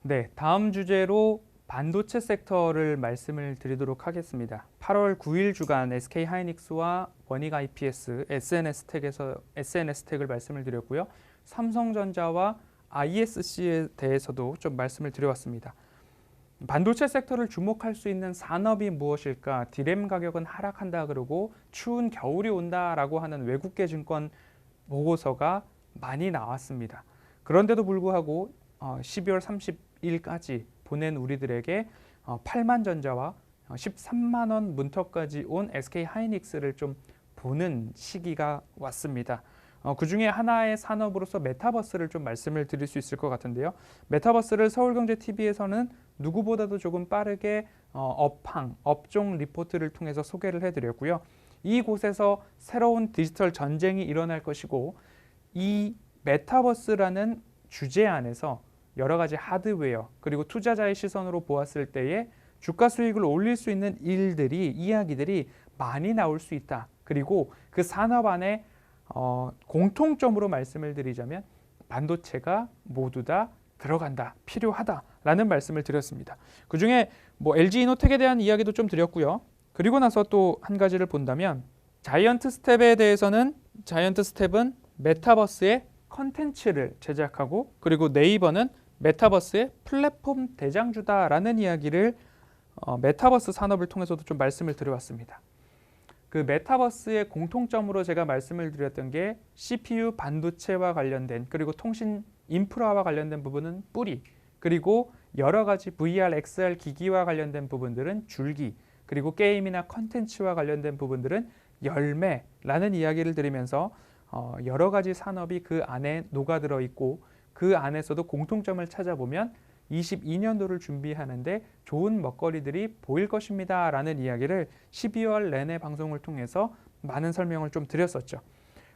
네, 다음 주제로 반도체 섹터를 말씀을 드리도록 하겠습니다. 8월 9일 주간 SK 하이닉스와 원익 IPS, SNS텍을 말씀을 드렸고요. 삼성전자와 ISC에 대해서도 좀 말씀을 드려왔습니다. 반도체 섹터를 주목할 수 있는 산업이 무엇일까? 디램 가격은 하락한다 그러고 추운 겨울이 온다라고 하는 외국계 증권 보고서가 많이 나왔습니다. 그런데도 불구하고 12월 30일까지 보낸 우리들에게 8만 전자와 13만 원 문턱까지 온 SK 하이닉스를 좀 보는 시기가 왔습니다. 그 중에 하나의 산업으로서 메타버스를 좀 말씀을 드릴 수 있을 것 같은데요. 메타버스를 서울경제TV에서는 누구보다도 조금 빠르게 업종 리포트를 통해서 소개를 해드렸고요. 이곳에서 새로운 디지털 전쟁이 일어날 것이고 이 메타버스라는 주제 안에서 여러 가지 하드웨어 그리고 투자자의 시선으로 보았을 때에 주가 수익을 올릴 수 있는 이야기들이 많이 나올 수 있다. 그리고 그 산업 안에 공통점으로 말씀을 드리자면 반도체가 모두 다 들어간다, 필요하다라는 말씀을 드렸습니다. 그 중에 LG이노텍에 대한 이야기도 좀 드렸고요. 그리고 나서 또 한 가지를 본다면 자이언트 스텝에 대해서는 자이언트 스텝은 메타버스의 컨텐츠를 제작하고 그리고 네이버는 메타버스의 플랫폼 대장주다라는 이야기를 메타버스 산업을 통해서도 좀 말씀을 드려왔습니다. 그 메타버스의 공통점으로 제가 말씀을 드렸던 게 CPU 반도체와 관련된 그리고 통신 인프라와 관련된 부분은 뿌리, 그리고 여러 가지 VR, XR 기기와 관련된 부분들은 줄기, 그리고 게임이나 컨텐츠와 관련된 부분들은 열매라는 이야기를 드리면서 여러 가지 산업이 그 안에 녹아들어 있고 그 안에서도 공통점을 찾아보면 22년도를 준비하는데 좋은 먹거리들이 보일 것입니다 라는 이야기를 12월 내내 방송을 통해서 많은 설명을 좀 드렸었죠.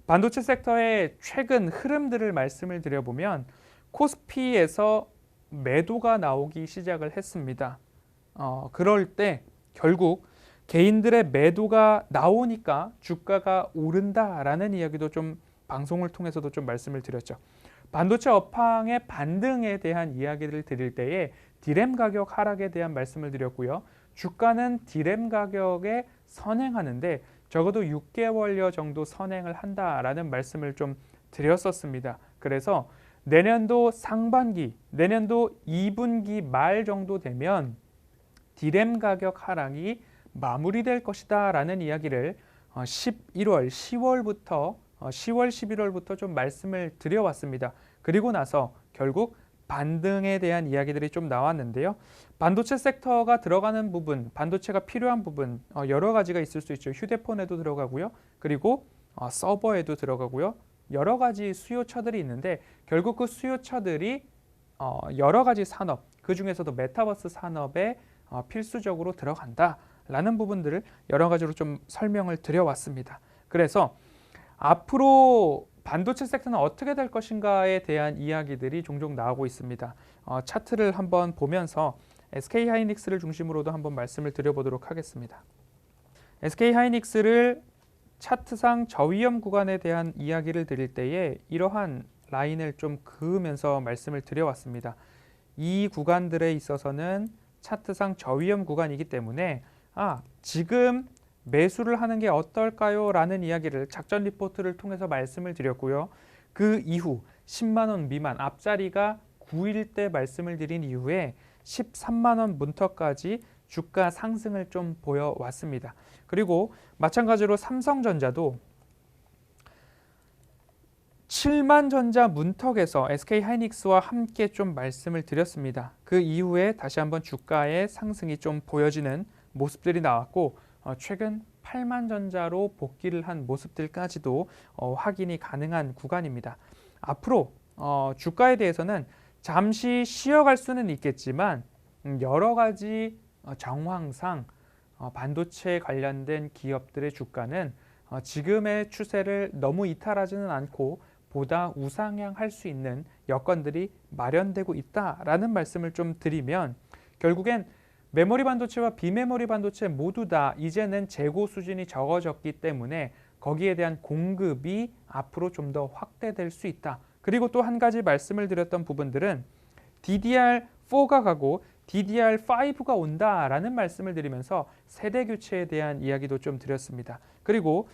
반도체 섹터의 최근 흐름들을 말씀을 드려보면 코스피에서 매도가 나오기 시작을 했습니다. 그럴 때 결국 개인들의 매도가 나오니까 주가가 오른다라는 이야기도 좀 방송을 통해서도 좀 말씀을 드렸죠. 반도체 업황의 반등에 대한 이야기를 드릴 때에 디램 가격 하락에 대한 말씀을 드렸고요. 주가는 디램 가격에 선행하는데 적어도 6개월여 정도 선행을 한다라는 말씀을 좀 드렸었습니다. 그래서 내년도 상반기, 내년도 2분기 말 정도 되면 디램 가격 하락이 마무리될 것이다 라는 이야기를 11월, 10월부터 10월, 11월부터 좀 말씀을 드려왔습니다. 그리고 나서 결국 반등에 대한 이야기들이 좀 나왔는데요. 반도체 섹터가 들어가는 부분, 반도체가 필요한 부분 여러 가지가 있을 수 있죠. 휴대폰에도 들어가고요. 그리고 서버에도 들어가고요. 여러 가지 수요처들이 있는데 결국 그 수요처들이 여러 가지 산업, 그 중에서도 메타버스 산업에 필수적으로 들어간다라는 부분들을 여러 가지로 좀 설명을 드려왔습니다. 그래서 앞으로 반도체 섹터는 어떻게 될 것인가에 대한 이야기들이 종종 나오고 있습니다. 차트를 한번 보면서 SK 하이닉스를 중심으로도 한번 말씀을 드려보도록 하겠습니다. SK 하이닉스를 차트상 저위험 구간에 대한 이야기를 드릴 때에 이러한 라인을 좀 그으면서 말씀을 드려왔습니다. 이 구간들에 있어서는 차트상 저위험 구간이기 때문에 지금 매수를 하는 게 어떨까요? 라는 이야기를 작전 리포트를 통해서 말씀을 드렸고요. 그 이후 10만 원 미만 앞자리가 9일 때 말씀을 드린 이후에 13만 원 문턱까지 주가 상승을 좀 보여왔습니다. 그리고 마찬가지로 삼성전자도 7만 전자 문턱에서 SK 하이닉스와 함께 좀 말씀을 드렸습니다. 그 이후에 다시 한번 주가의 상승이 좀 보여지는 모습들이 나왔고 최근 8만 전자로 복귀를 한 모습들까지도 확인이 가능한 구간입니다. 앞으로 주가에 대해서는 잠시 쉬어갈 수는 있겠지만 여러 가지 정황상 반도체 관련된 기업들의 주가는 지금의 추세를 너무 이탈하지는 않고 보다 우상향할 수 있는 여건들이 마련되고 있다라는 말씀을 좀 드리면 결국엔 메모리 반도체와 비메모리 반도체 모두 다 이제는 재고 수준이 적어졌기 때문에 거기에 대한 공급이 앞으로 좀 더 확대될 수 있다. 그리고 또 한 가지 말씀을 드렸던 부분들은 DDR4가 가고 DDR5가 온다라는 말씀을 드리면서 세대 교체에 대한 이야기도 좀 드렸습니다. 그리고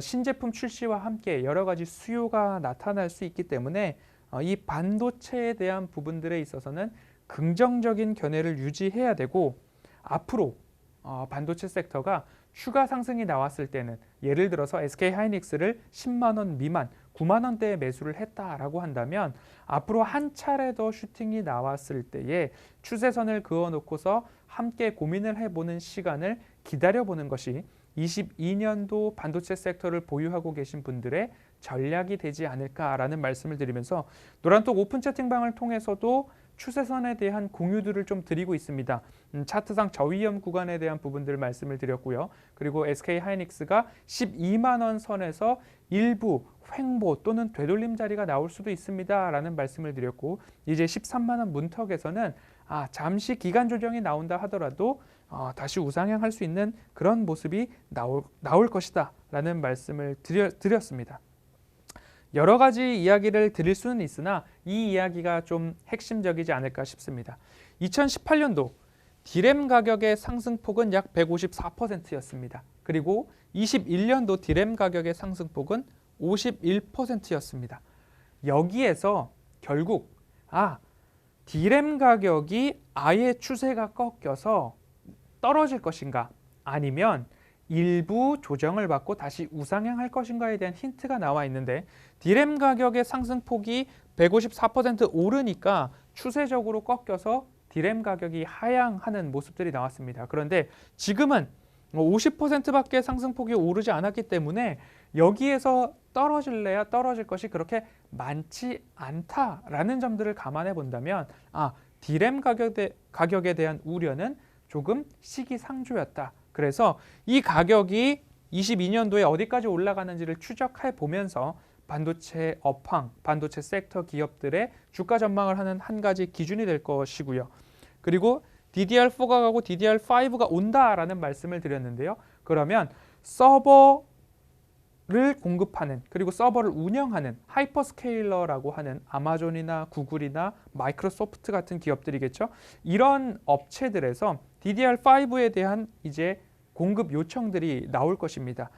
신제품 출시와 함께 여러 가지 수요가 나타날 수 있기 때문에 이 반도체에 대한 부분들에 있어서는 긍정적인 견해를 유지해야 되고, 앞으로 반도체 섹터가 추가 상승이 나왔을 때는, 예를 들어서 SK하이닉스를 10만 원 미만 9만 원대에 매수를 했다라고 한다면 앞으로 한 차례 더 슈팅이 나왔을 때에 추세선을 그어놓고서 함께 고민을 해보는 시간을 기다려보는 것이 22년도 반도체 섹터를 보유하고 계신 분들의 전략이 되지 않을까라는 말씀을 드리면서, 노란톡 오픈 채팅방을 통해서도 추세선에 대한 공유들을 좀 드리고 있습니다. 차트상 저위험 구간에 대한 부분들 말씀을 드렸고요. 그리고 SK하이닉스가 12만 원 선에서 일부 횡보 또는 되돌림 자리가 나올 수도 있습니다 라는 말씀을 드렸고, 이제 13만 원 문턱에서는 잠시 기간 조정이 나온다 하더라도 다시 우상향할 수 있는 그런 모습이 나올 것이다 라는 말씀을 드렸습니다. 여러 가지 이야기를 드릴 수는 있으나 이 이야기가 좀 핵심적이지 않을까 싶습니다. 2018년도 디램 가격의 상승폭은 약 154%였습니다. 그리고 21년도 디램 가격의 상승폭은 51%였습니다. 여기에서 결국 디램 가격이 아예 추세가 꺾여서 떨어질 것인가, 아니면 일부 조정을 받고 다시 우상향할 것인가에 대한 힌트가 나와 있는데, 디램 가격의 상승폭이 154% 오르니까 추세적으로 꺾여서 디램 가격이 하향하는 모습들이 나왔습니다. 그런데 지금은 50%밖에 상승폭이 오르지 않았기 때문에 여기에서 떨어질래야 떨어질 것이 그렇게 많지 않다라는 점들을 감안해 본다면 디램 가격에 대한 우려는 조금 시기상조였다. 그래서 이 가격이 22년도에 어디까지 올라가는지를 추적해 보면서 반도체 업황, 반도체 섹터 기업들의 주가 전망을 하는 한 가지 기준이 될 것이고요. 그리고 DDR4가 가고 DDR5가 온다라는 말씀을 드렸는데요. 그러면 서버를 공급하는, 그리고 서버를 운영하는 하이퍼스케일러라고 하는 아마존이나 구글이나 마이크로소프트 같은 기업들이겠죠. 이런 업체들에서 DDR5에 대한 이제 공급 요청들이 나올 것입니다.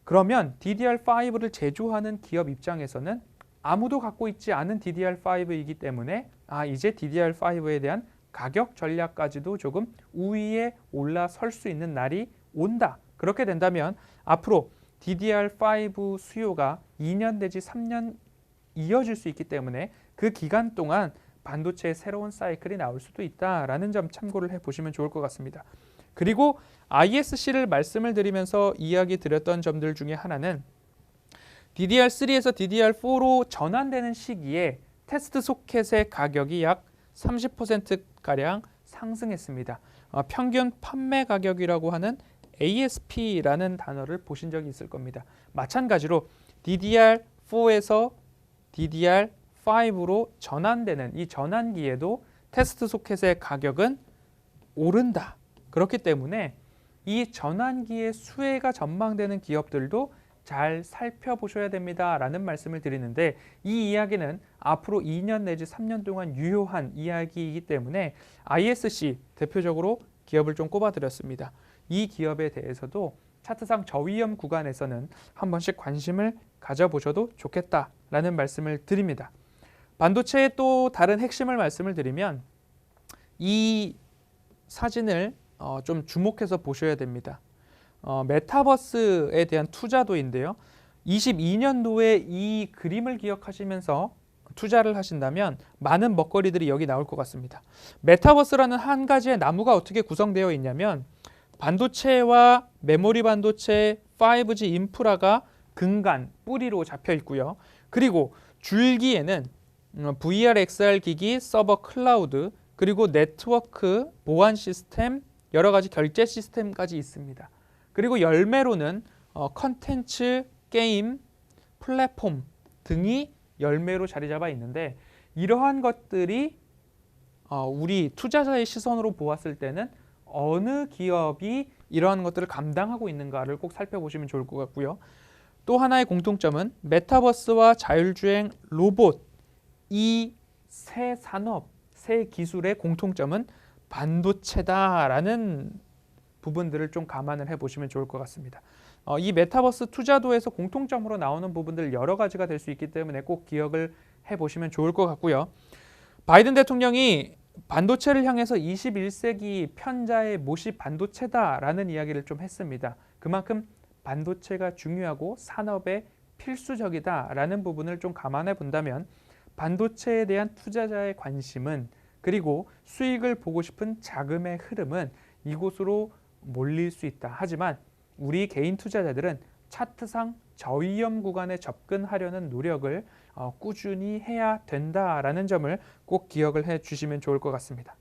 그러면 DDR5를 제조하는 기업 입장에서는 아무도 갖고 있지 않은 DDR5이기 때문에 이제 DDR5에 대한 가격 전략까지도 조금 우위에 올라설 수 있는 날이 온다. 그렇게 된다면 앞으로 DDR5 수요가 2년 내지 3년 이어질 수 있기 때문에 그 기간 동안 반도체의 새로운 사이클이 나올 수도 있다라는 점 참고를 해보시면 좋을 것 같습니다. 그리고 ISC를 말씀을 드리면서 이야기 드렸던 점들 중에 하나는 DDR3에서 DDR4로 전환되는 시기에 테스트 소켓의 가격이 약 30%가량 상승했습니다. 평균 판매 가격이라고 하는 ASP라는 단어를 보신 적이 있을 겁니다. 마찬가지로 DDR4에서 DDR5로 전환되는 이 전환기에도 테스트 소켓의 가격은 오른다. 그렇기 때문에 이 전환기의 수혜가 전망되는 기업들도 잘 살펴보셔야 됩니다 라는 말씀을 드리는데, 이 이야기는 앞으로 2년 내지 3년 동안 유효한 이야기이기 때문에 ISC 대표적으로 기업을 좀 꼽아드렸습니다. 이 기업에 대해서도 차트상 저위험 구간에서는 한 번씩 관심을 가져보셔도 좋겠다라는 말씀을 드립니다. 반도체의 또 다른 핵심을 말씀을 드리면 이 사진을 좀 주목해서 보셔야 됩니다. 메타버스에 대한 투자도인데요. 22년도에 이 그림을 기억하시면서 투자를 하신다면 많은 먹거리들이 여기 나올 것 같습니다. 메타버스라는 한 가지의 나무가 어떻게 구성되어 있냐면 반도체와 메모리 반도체, 5G 인프라가 근간, 뿌리로 잡혀 있고요. 그리고 줄기에는 VR, XR 기기, 서버 클라우드, 그리고 네트워크, 보안 시스템, 여러 가지 결제 시스템까지 있습니다. 그리고 열매로는 컨텐츠, 게임, 플랫폼 등이 열매로 자리 잡아 있는데, 이러한 것들이 우리 투자자의 시선으로 보았을 때는 어느 기업이 이러한 것들을 감당하고 있는가를 꼭 살펴보시면 좋을 것 같고요. 또 하나의 공통점은 메타버스와 자율주행, 로봇, 이 세 산업, 새 기술의 공통점은 반도체다라는 부분들을 좀 감안을 해보시면 좋을 것 같습니다. 이 메타버스 투자도에서 공통점으로 나오는 부분들 여러 가지가 될 수 있기 때문에 꼭 기억을 해보시면 좋을 것 같고요. 바이든 대통령이 반도체를 향해서 21세기 편자의 못이 반도체다라는 이야기를 좀 했습니다. 그만큼 반도체가 중요하고 산업에 필수적이다라는 부분을 좀 감안해 본다면 반도체에 대한 투자자의 관심은 그리고 수익을 보고 싶은 자금의 흐름은 이곳으로 몰릴 수 있다. 하지만 우리 개인 투자자들은 차트상 저위험 구간에 접근하려는 노력을 꾸준히 해야 된다라는 점을 꼭 기억을 해 주시면 좋을 것 같습니다.